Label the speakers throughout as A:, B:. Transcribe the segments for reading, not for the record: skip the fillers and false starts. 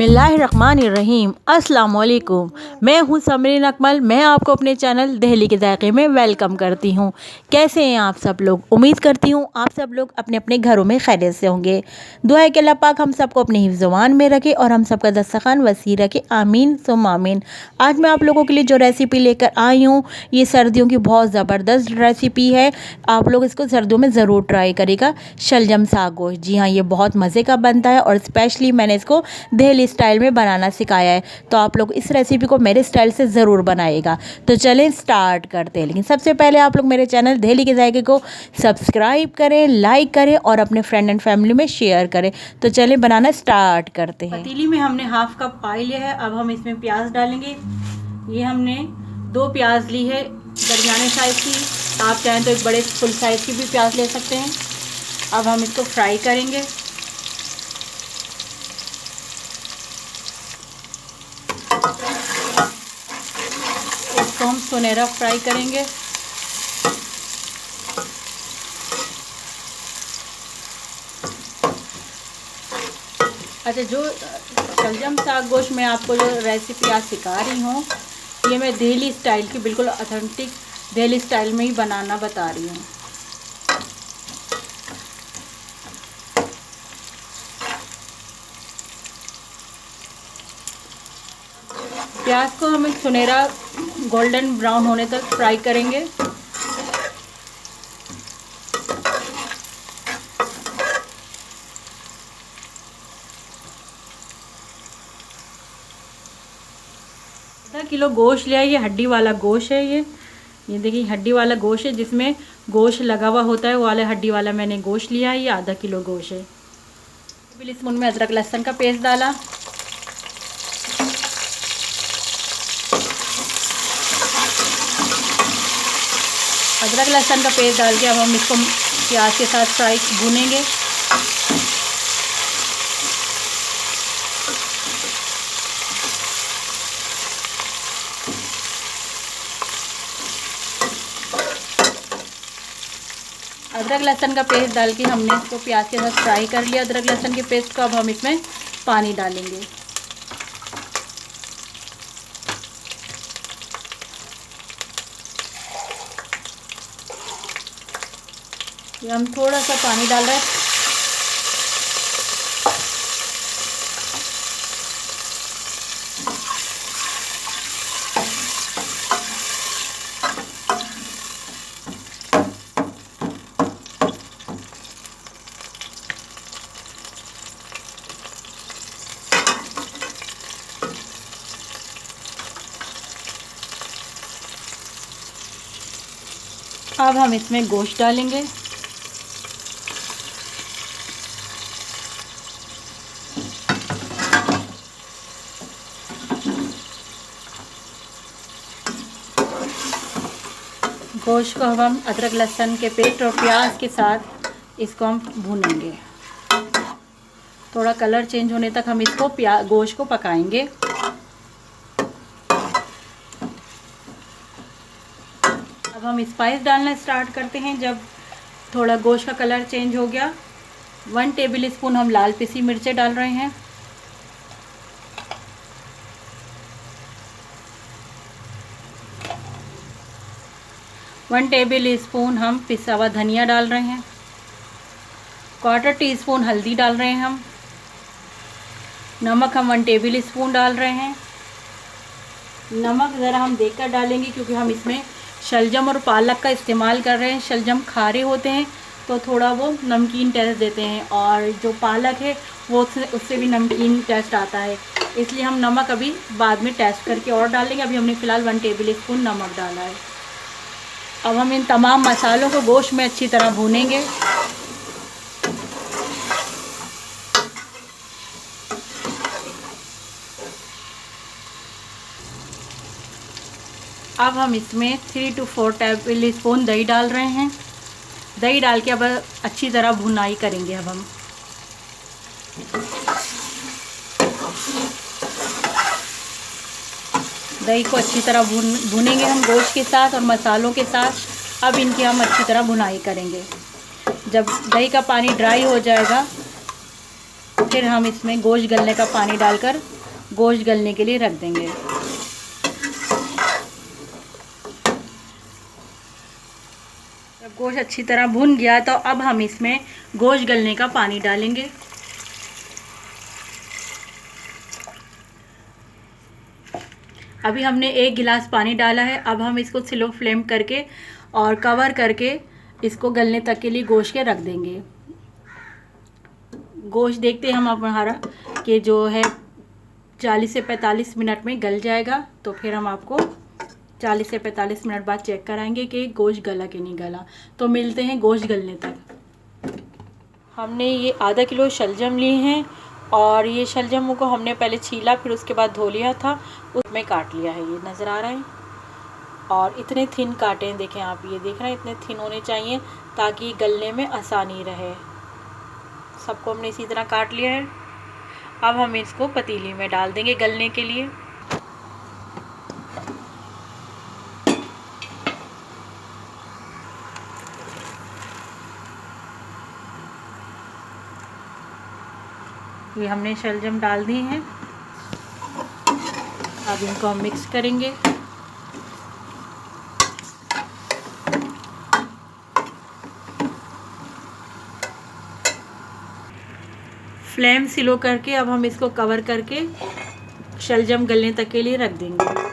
A: बिस्मिल्लाहिर्रहमानिर्रहीम। अस्सलाम वालेकुम। मैं हूं समरीन अकमल। मैं आपको अपने चैनल दहली के जायके में वेलकम करती हूं। कैसे हैं आप सब लोग? उम्मीद करती हूं आप सब लोग अपने अपने घरों में खैरियत से होंगे। दुआ है कि अल्लाह पाक हम सबको अपने हिफ्ज़-ओ-मान में रखे और हम सबका दस्तरखान वसी रखे। आमीन सुम्मा आमीन। आज मैं आप लोगों के लिए जो रेसिपी लेकर आई हूँ, ये सर्दियों की बहुत ज़बरदस्त रेसिपी है। आप लोग इसको सर्दियों में ज़रूर ट्राई करेगा। शलजम साग गोश्त, जी हाँ, ये बहुत मज़े का बनता है और स्पेशली मैंने इसको दहली स्टाइल में बनाना सिखाया है। तो आप लोग इस रेसिपी को मेरे स्टाइल से ज़रूर बनाइएगा। तो चलें स्टार्ट करते हैं। लेकिन सबसे पहले आप लोग मेरे चैनल दहली के जायके को सब्सक्राइब करें, लाइक करें और अपने फ्रेंड एंड फैमिली में शेयर करें। तो चलें बनाना स्टार्ट करते हैं। पतीली में हमने हाफ कप ऑयल लिया है। अब हम इसमें प्याज डालेंगे। ये हमने 2 प्याज ली है दरमियाने साइज़ की। आप चाहें तो एक बड़े फुल साइज़ की भी प्याज ले सकते हैं। अब हम इसको फ्राई करेंगे। इसको हम सुनहरा फ्राई करेंगे। अच्छा, जो शलजम साग गोश्त मैं आपको जो रेसिपी आज सिखा रही हूँ, ये मैं दहली स्टाइल की, बिल्कुल ऑथेंटिक दहली स्टाइल में ही बनाना बता रही हूँ। प्याज को हम सुनहरा गोल्डन ब्राउन होने तक फ्राई करेंगे। आधा किलो गोश्त लिया है। ये हड्डी वाला गोश्त है। ये देखिए हड्डी वाला गोश्त है, जिसमें गोश्त लगा हुआ होता है, वो वाला हड्डी वाला मैंने गोश्त लिया है। ये आधा किलो गोश्त है। 1 स्पून में अदरक लहसुन का पेस्ट डाला। अदरक लहसुन का पेस्ट डाल के अब हम इसको प्याज के साथ फ्राई भूनेंगे। अदरक लहसुन का पेस्ट डाल के हमने इसको प्याज के साथ फ्राई कर लिया अदरक लहसुन के पेस्ट को। अब हम इसमें पानी डालेंगे। ये हम थोड़ा सा पानी डाल रहे हैं। अब हम इसमें गोश्त डालेंगे। गोश्त को हम अदरक लहसुन के पेस्ट और प्याज के साथ इसको हम भूनेंगे। थोड़ा कलर चेंज होने तक हम इसको गोश्त को पकाएंगे। अब हम स्पाइस डालना स्टार्ट करते हैं। जब थोड़ा गोश्त का कलर चेंज हो गया, 1 टेबल स्पून हम लाल पिसी मिर्चें डाल रहे हैं। वन टेबल स्पून हम पिसा हुआ धनिया डाल रहे हैं। 1/4 टीस्पून हल्दी डाल रहे हैं हम। नमक हम 1 टेबल स्पून डाल रहे हैं। नमक ज़रा हम देखकर डालेंगे, क्योंकि हम इसमें शलजम और पालक का इस्तेमाल कर रहे हैं। शलजम खारे होते हैं तो थोड़ा वो नमकीन टेस्ट देते हैं, और जो पालक है वो उससे भी नमकीन टेस्ट आता है। इसलिए हम नमक अभी बाद में टेस्ट करके और डालेंगे। अभी हमने फ़िलहाल 1 टेबल स्पून नमक डाला है। अब हम इन तमाम मसालों को गोश्त में अच्छी तरह भूनेंगे। अब हम इसमें 3 to 4 टेबल स्पून दही डाल रहे हैं। दही डाल के अब अच्छी तरह भुनाई करेंगे। अब हम दही को अच्छी तरह भुनेंगे हम गोश्त के साथ और मसालों के साथ। अब इनकी हम अच्छी तरह भुनाई करेंगे। जब दही का पानी ड्राई हो जाएगा फिर हम इसमें गोश्त गलने का पानी डालकर गोश्त गलने के लिए रख देंगे। जब गोश्त अच्छी तरह भुन गया तो अब हम इसमें गोश्त गलने का पानी डालेंगे। अभी हमने 1 गिलास पानी डाला है। अब हम इसको स्लो फ्लेम करके और कवर करके इसको गलने तक के लिए गोश्त के रख देंगे। गोश्त देखते हैं हम हमारा कि जो है 40 से 45 मिनट में गल जाएगा। तो फिर हम आपको 40 से 45 मिनट बाद चेक कराएंगे कि गोश्त गला कि नहीं गला। तो मिलते हैं गोश्त गलने तक। हमने ये आधा किलो शलजम लिए हैं और ये शलजम को हमने पहले छीला, फिर उसके बाद धो लिया था, उसमें काट लिया है। ये नज़र आ रहा है और इतने थिन काटे हैं, देखें आप, ये देख रहे हैं, इतने थिन होने चाहिए ताकि गलने में आसानी रहे। सबको हमने इसी तरह काट लिया है। अब हम इसको पतीली में डाल देंगे गलने के लिए। ये हमने शलजम डाल दी हैं। अब इनको हम मिक्स करेंगे। फ्लेम स्लो करके अब हम इसको कवर करके शलजम गलने तक के लिए रख देंगे।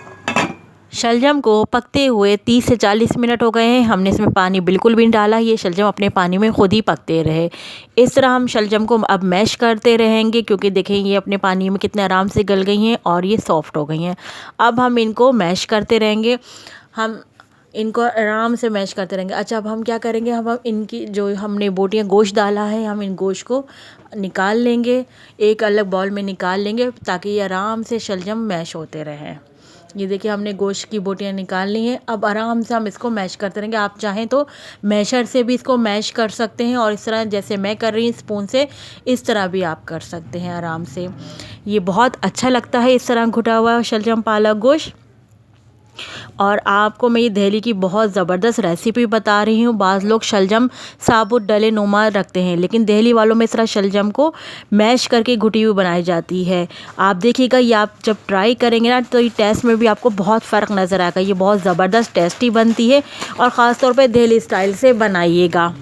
A: शलजम को पकते हुए 30 से 40 मिनट हो गए हैं। हमने इसमें पानी बिल्कुल भी नहीं डाला, ये शलजम अपने पानी में खुद ही पकते रहे। इस तरह हम शलजम को अब मैश करते रहेंगे, क्योंकि देखें ये अपने पानी में कितने आराम से गल गई हैं और ये सॉफ़्ट हो गई हैं। अब हम इनको मैश करते रहेंगे, हम इनको आराम से मैश करते रहेंगे। अच्छा, अब हम क्या करेंगे, हम इनकी जो हमने बोटियाँ गोश्त डाला है, हम इन गोश्त को निकाल लेंगे, एक अलग बाउल में निकाल लेंगे ताकि ये आराम से शलजम मैश होते रहें। ये देखिए हमने गोश्त की बोटियाँ निकाल ली हैं। अब आराम से हम इसको मैश करते रहेंगे। आप चाहें तो मैशर से भी इसको मैश कर सकते हैं और इस तरह जैसे मैं कर रही हूँ स्पून से, इस तरह भी आप कर सकते हैं आराम से। ये बहुत अच्छा लगता है इस तरह घुटा हुआ शलजम पालक गोश्त। और आपको मैं ये दहली की बहुत ज़बरदस्त रेसिपी बता रही हूँ। बाज़ लोग शलजम साबुत डले नुमा रखते हैं, लेकिन दहली वालों में इस तरह शलजम को मैश करके घुटी हुई बनाई जाती है। आप देखिएगा, ये आप जब ट्राई करेंगे ना तो ये टेस्ट में भी आपको बहुत फ़र्क नज़र आएगा। ये बहुत ज़बरदस्त टेस्टी बनती है और ख़ास तौर पे दहली स्टाइल से बनाइएगा।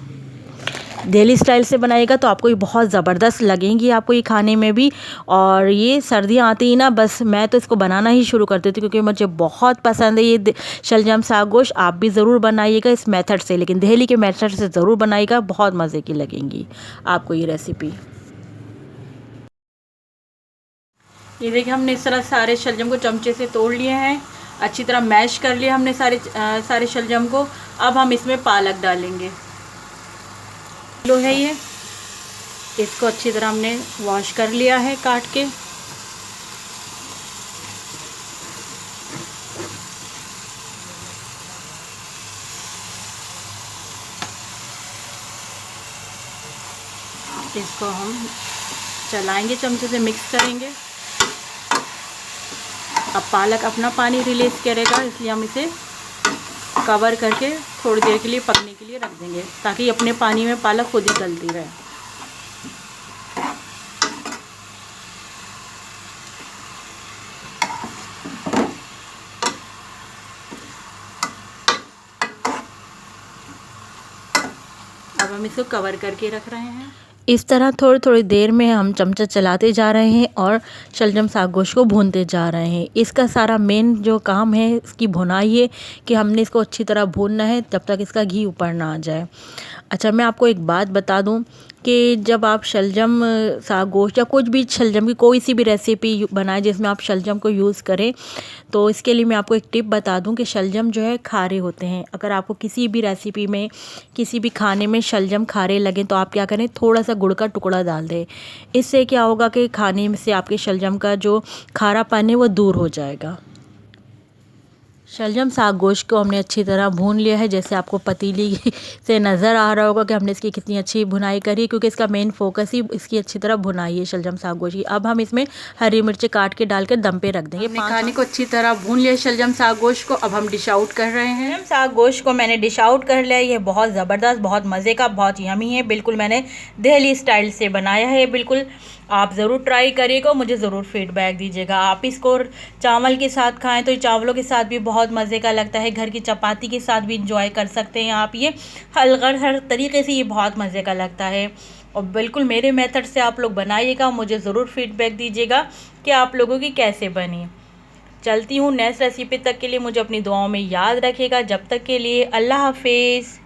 A: दिल्ली स्टाइल से बनाइएगा तो आपको ये बहुत ज़बरदस्त लगेंगी आपको ये खाने में भी। और ये सर्दियाँ आती ही ना, बस मैं तो इसको बनाना ही शुरू कर देती हूँ क्योंकि मुझे बहुत पसंद है ये शलजम साग गोश्त। आप भी ज़रूर बनाइएगा इस मेथड से, लेकिन दिल्ली के मेथड से ज़रूर बनाइएगा, बहुत मज़े की लगेंगी आपको ये रेसिपी। ये देखिए हमने इस तरह सारे शलजम को चमचे से तोड़ लिए हैं, अच्छी तरह मैश कर लिया हमने सारे शलजम को। अब हम इसमें पालक डालेंगे। लो है ये, इसको अच्छी तरह हमने वॉश कर लिया है काट के। इसको हम चलाएंगे, चमचे से मिक्स करेंगे। अब पालक अपना पानी रिलीज़ करेगा, इसलिए हम इसे कवर करके थोड़ी देर के लिए पकने के लिए रख देंगे ताकि अपने पानी में पालक खुद ही गलती रहे। अब हम इसको कवर करके रख रहे हैं। इस तरह थोड़ी थोड़ी देर में हम चमचा चलाते जा रहे हैं और शलजम साग गोश्त को भूनते जा रहे हैं। इसका सारा मेन जो काम है इसकी भुनाई है कि हमने इसको अच्छी तरह भूनना है जब तक इसका घी ऊपर ना आ जाए। अच्छा, मैं आपको एक बात बता दूं कि जब आप शलजम साग गोश्त या कुछ भी शलजम की कोई सी भी रेसिपी बनाएं जिसमें आप शलजम को यूज़ करें, तो इसके लिए मैं आपको एक टिप बता दूं कि शलजम जो है खारे होते हैं। अगर आपको किसी भी रेसिपी में, किसी भी खाने में शलजम खारे लगें तो आप क्या करें, थोड़ा सा गुड़ का टुकड़ा डाल दें। इससे क्या होगा कि खाने में से आपके शलजम का जो खारापन है वो दूर हो जाएगा। शलजम साग गोश्त को हमने अच्छी तरह भून लिया है, जैसे आपको पतीली से नज़र आ रहा होगा कि हमने इसकी कितनी अच्छी भुनाई करी है, क्योंकि इसका मेन फोकस ही इसकी अच्छी तरह भुनाई है शलजम साग गोश्त की। अब हम इसमें हरी मिर्ची काट के डाल के दम पे रख देंगे। खाने को अच्छी तरह भून लिया शलजम साग गोश्त को। अब हम डिश आउट कर रहे हैं। शलजम साग गोश्त को मैंने डिश आउट कर लिया। ये बहुत ज़बरदस्त, बहुत मज़े का, बहुत यमी है। बिल्कुल मैंने दिल्ली स्टाइल से बनाया है बिल्कुल। आप ज़रूर ट्राई करिएगा, मुझे ज़रूर फीडबैक दीजिएगा। आप इसको चावल के साथ खाएं तो चावलों के साथ भी बहुत मज़े का लगता है, घर की चपाती के साथ भी इंजॉय कर सकते हैं आप ये। हर तरीके से ये बहुत मज़े का लगता है। और बिल्कुल मेरे मेथड से आप लोग बनाइएगा, मुझे ज़रूर फीडबैक दीजिएगा कि आप लोगों की कैसे बनी। चलती हूँ नेक्स्ट रेसिपी तक के लिए मुझे अपनी दुआओं में याद रखिएगा। जब तक के लिए अल्लाह हाफिज़।